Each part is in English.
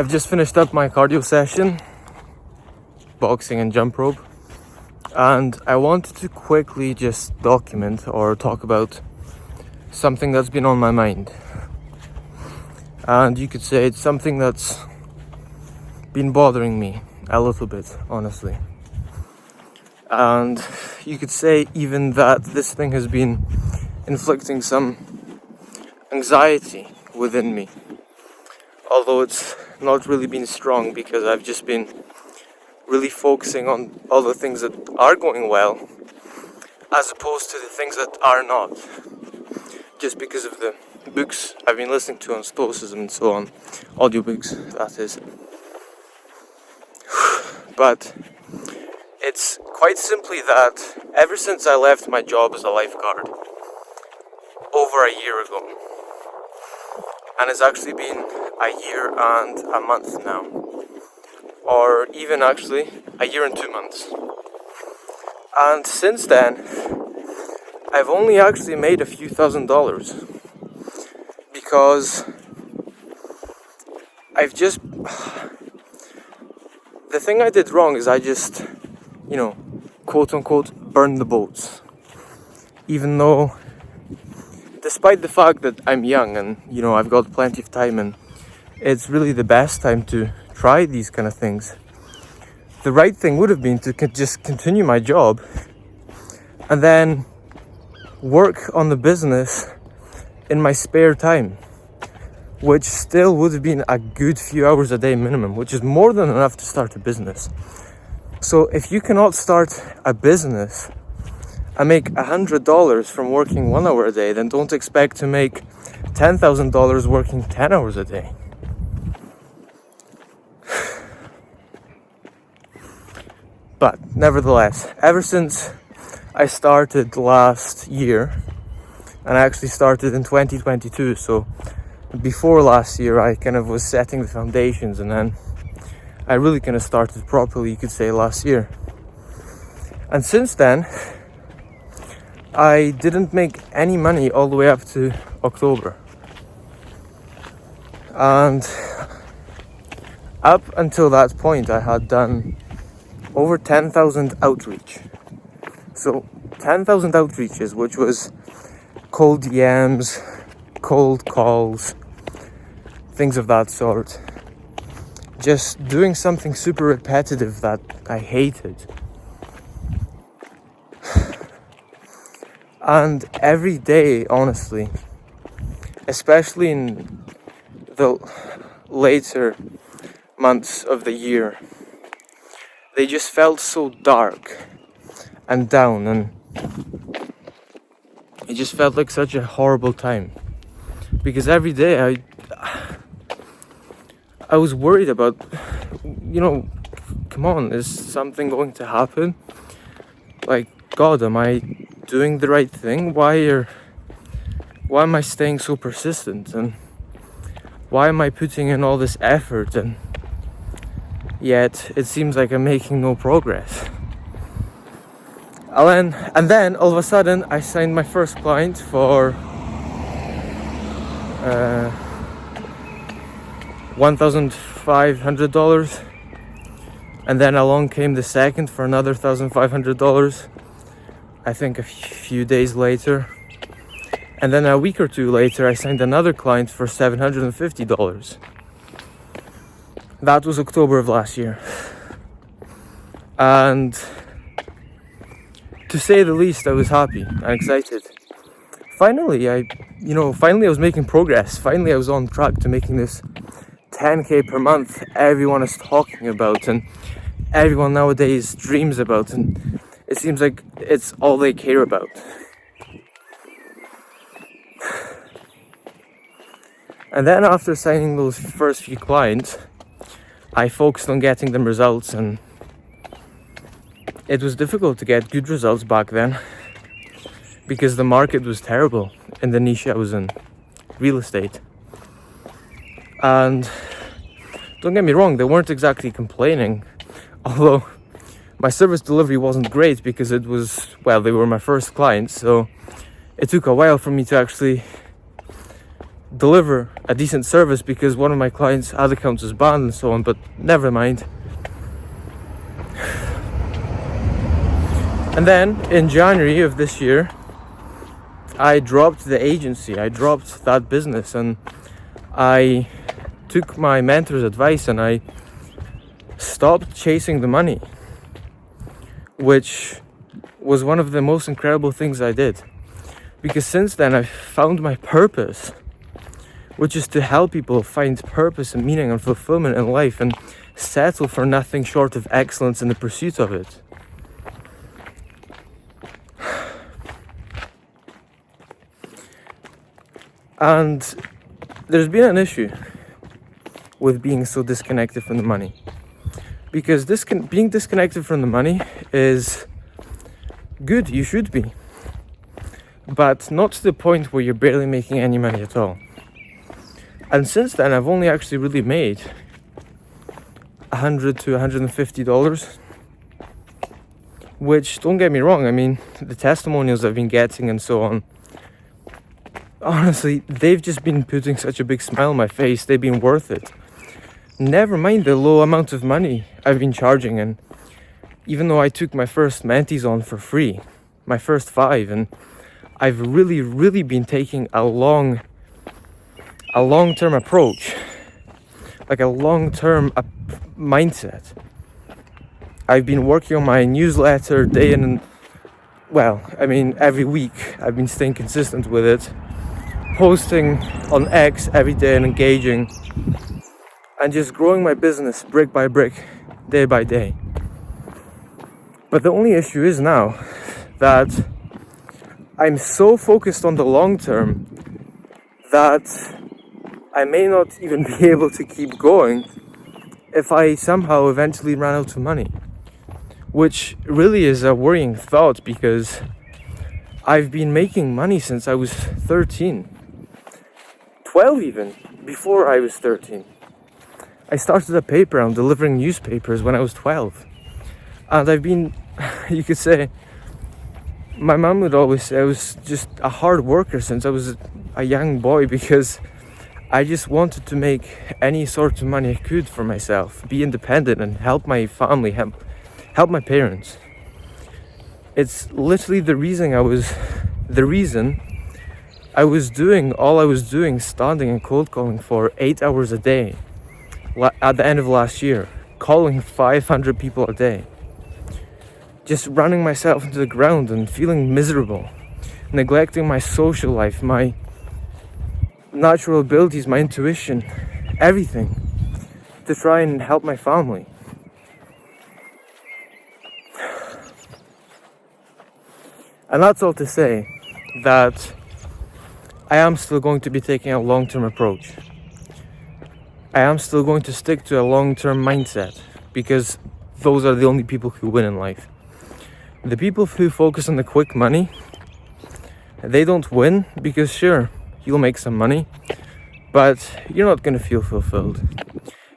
I've just finished up my cardio session, boxing and jump rope, and I wanted to quickly just document or talk about something that's been on my mind. And you could say it's something that's been bothering me a little bit, honestly. And you could say even that this thing has been inflicting some anxiety within me. Although it's not really been strong, because I've just been really focusing on all the things that are going well as opposed to the things that are not. Just because of the books I've been listening to on Stoicism and so on. Audiobooks, that is. But it's quite simply that ever since I left my job as a lifeguard over a year ago, and it's actually been a year and a month now, or even actually a year and 2 months, and since then I've only actually made a few $1,000s because the thing I did wrong is I just, quote unquote, burned the boats. Even though, despite the fact that I'm young and, I've got plenty of time and it's really the best time to try these kind of things, the right thing would have been to just continue my job and then work on the business in my spare time, which still would have been a good few hours a day minimum, which is more than enough to start a business. So if you cannot start a business and make $100 from working 1 hour a day, then don't expect to make $10,000 working 10 hours a day. But nevertheless, ever since I started last year, and I actually started in 2022, so before last year I kind of was setting the foundations, and then I really kind of started properly, you could say, last year. And since then, I didn't make any money all the way up to October. And up until that point, I had done over 10,000 outreach. So 10,000 outreaches, which was cold DMs, cold calls, things of that sort. Just doing something super repetitive that I hated. And every day, honestly, especially in the later months of the year, they just felt so dark and down, and it just felt like such a horrible time. Because every day I was worried about, come on, is something going to happen? Like, God, am I doing the right thing? Why am I staying so persistent? And why am I putting in all this effort? And yet it seems like I'm making no progress. And then all of a sudden I signed my first client for $1,500, and then along came the second for another $1,500, I think a few days later, and then a week or two later I signed another client for $750. That was October of last year, and to say the least, I was happy and excited. Finally I was making progress. Finally I was on track to making this 10k per month everyone is talking about and everyone nowadays dreams about, and it seems like it's all they care about. And then after signing those first few clients, I focused on getting them results, and it was difficult to get good results back then because the market was terrible in the niche I was in, real estate. And don't get me wrong, they weren't exactly complaining, although my service delivery wasn't great because they were my first clients, so it took a while for me to actually deliver a decent service because one of my clients' ad accounts is banned and so on, but never mind. And then in January of this year, I dropped the agency, I dropped that business, and I took my mentor's advice and I stopped chasing the money, which was one of the most incredible things I did. Because since then I've found my purpose, which is to help people find purpose and meaning and fulfillment in life and settle for nothing short of excellence in the pursuit of it. And there's been an issue with being so disconnected from the money. Because being disconnected from the money is good, you should be. But not to the point where you're barely making any money at all. And since then, I've only actually really made $100 to $150, which, don't get me wrong, I mean, the testimonials I've been getting and so on, honestly, they've just been putting such a big smile on my face. They've been worth it. Never mind the low amount of money I've been charging. And even though I took my first mentees on for free, my first 5, and I've really been taking a long-term approach, like a long-term mindset. I've been working on my newsletter day in and, every week. I've been staying consistent with it, posting on X every day and engaging, and just growing my business brick by brick, day by day. But the only issue is now that I'm so focused on the long term that I may not even be able to keep going if I somehow eventually run out of money. Which really is a worrying thought, because I've been making money since I was 13. 12 even, before I was 13. I started a paper on delivering newspapers when I was 12. And I've been, you could say, my mum would always say I was just a hard worker since I was a young boy, because I just wanted to make any sort of money I could for myself, be independent and help my family, help my parents. It's literally the reason I was doing all I was doing, standing and cold calling for 8 hours a day at the end of last year, calling 500 people a day, just running myself into the ground and feeling miserable, neglecting my social life, my natural abilities, my intuition, everything, to try and help my family. And that's all to say that I am still going to be taking a long-term approach. I am still going to stick to a long-term mindset, because those are the only people who win in life. The people who focus on the quick money, they don't win, because sure, you'll make some money, but you're not going to feel fulfilled.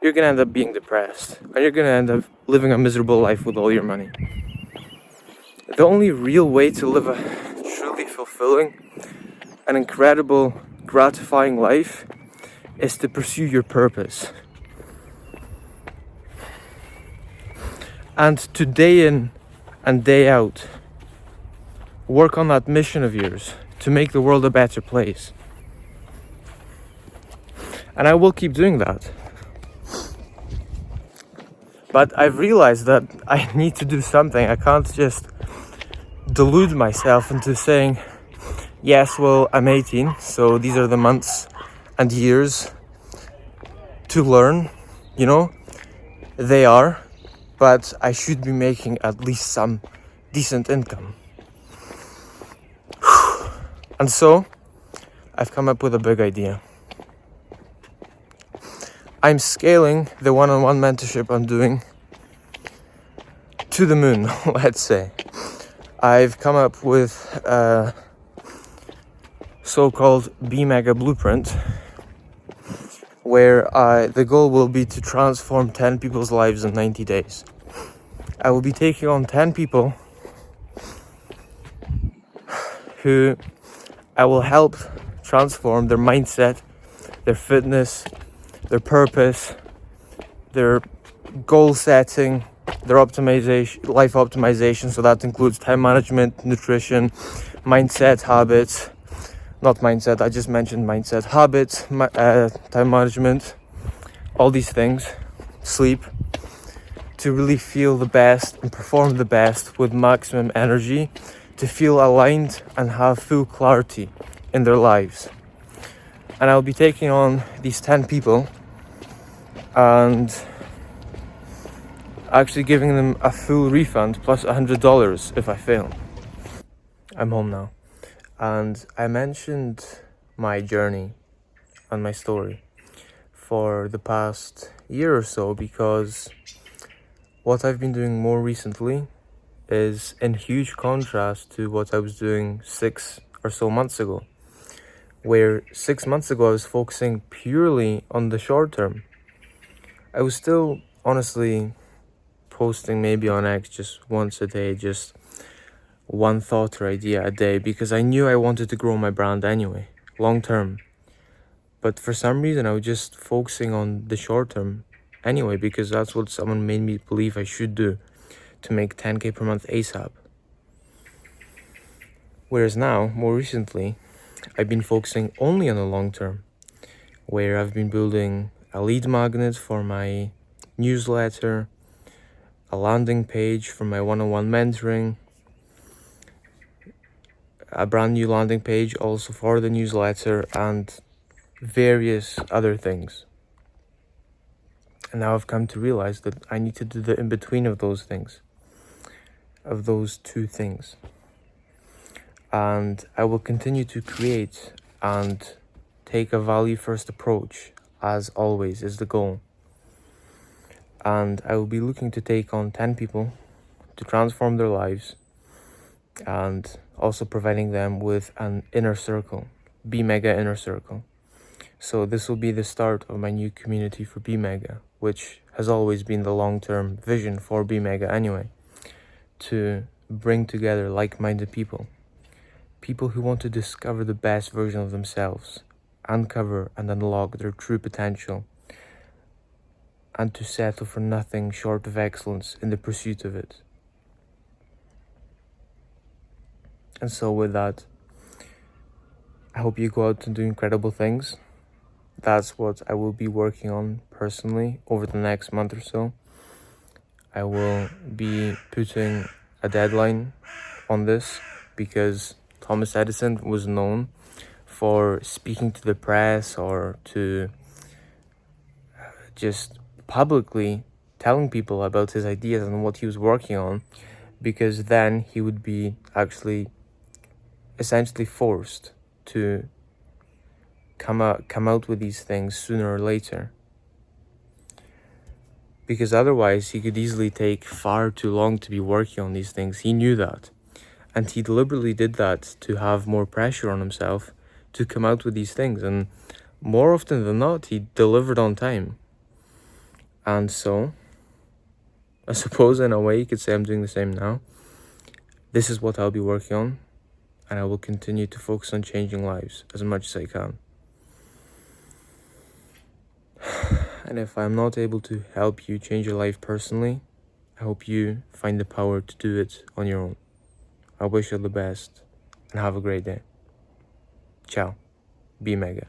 You're going to end up being depressed, and you're going to end up living a miserable life with all your money. The only real way to live a truly fulfilling and incredible, gratifying life is to pursue your purpose. And to day in and day out, work on that mission of yours to make the world a better place. And I will keep doing that. But I've realized that I need to do something. I can't just delude myself into saying, yes, well, I'm 18, so these are the months and years to learn, they are, but I should be making at least some decent income. And so, I've come up with a big idea. I'm scaling the one-on-one mentorship I'm doing to the moon, let's say. I've come up with a so-called B-Mega Blueprint, where the goal will be to transform 10 people's lives in 90 days. I will be taking on 10 people who I will help transform their mindset, their fitness, their purpose, their goal setting, their optimization, life optimization. So that includes time management, nutrition, mindset, habits. Not mindset, I just mentioned mindset, habits, time management, all these things, sleep, to really feel the best and perform the best with maximum energy, to feel aligned and have full clarity in their lives. And I'll be taking on these 10 people and actually giving them a full refund plus $100 if I fail. I'm home now. And I mentioned my journey and my story for the past year or so because what I've been doing more recently is in huge contrast to what I was doing 6 or so months ago, where 6 months ago I was focusing purely on the short term. I was still honestly posting maybe on X just once a day, just one thought or idea a day, because I knew I wanted to grow my brand anyway, long term. But for some reason I was just focusing on the short term anyway, because that's what someone made me believe I should do to make 10k per month ASAP. Whereas now, more recently, I've been focusing only on the long term, where I've been building a lead magnet for my newsletter, a landing page for my one-on-one mentoring, a brand new landing page also for the newsletter, and various other things. And now I've come to realize that I need to do the in-between of those things, of those two things. And I will continue to create and take a value-first approach, as always, is the goal. And I will be looking to take on 10 people to transform their lives, and also providing them with an inner circle, Be Mega inner circle. So this will be the start of my new community for Be Mega, which has always been the long-term vision for Be Mega anyway, to bring together like-minded people who want to discover the best version of themselves, uncover and unlock their true potential, and to settle for nothing short of excellence in the pursuit of it. And so with that, I hope you go out and do incredible things. That's what I will be working on personally over the next month or so. I will be putting a deadline on this because Thomas Edison was known for speaking to the press or to just publicly telling people about his ideas and what he was working on, because then he would be actually essentially forced to come out with these things sooner or later, because otherwise he could easily take far too long to be working on these things. He knew that, and he deliberately did that to have more pressure on himself to come out with these things, and more often than not he delivered on time. And so I suppose in a way you could say I'm doing the same now. This is what I'll be working on, and I will continue to focus on changing lives as much as I can. And if I'm not able to help you change your life personally, I hope you find the power to do it on your own. I wish you the best and have a great day. Ciao. Be Mega.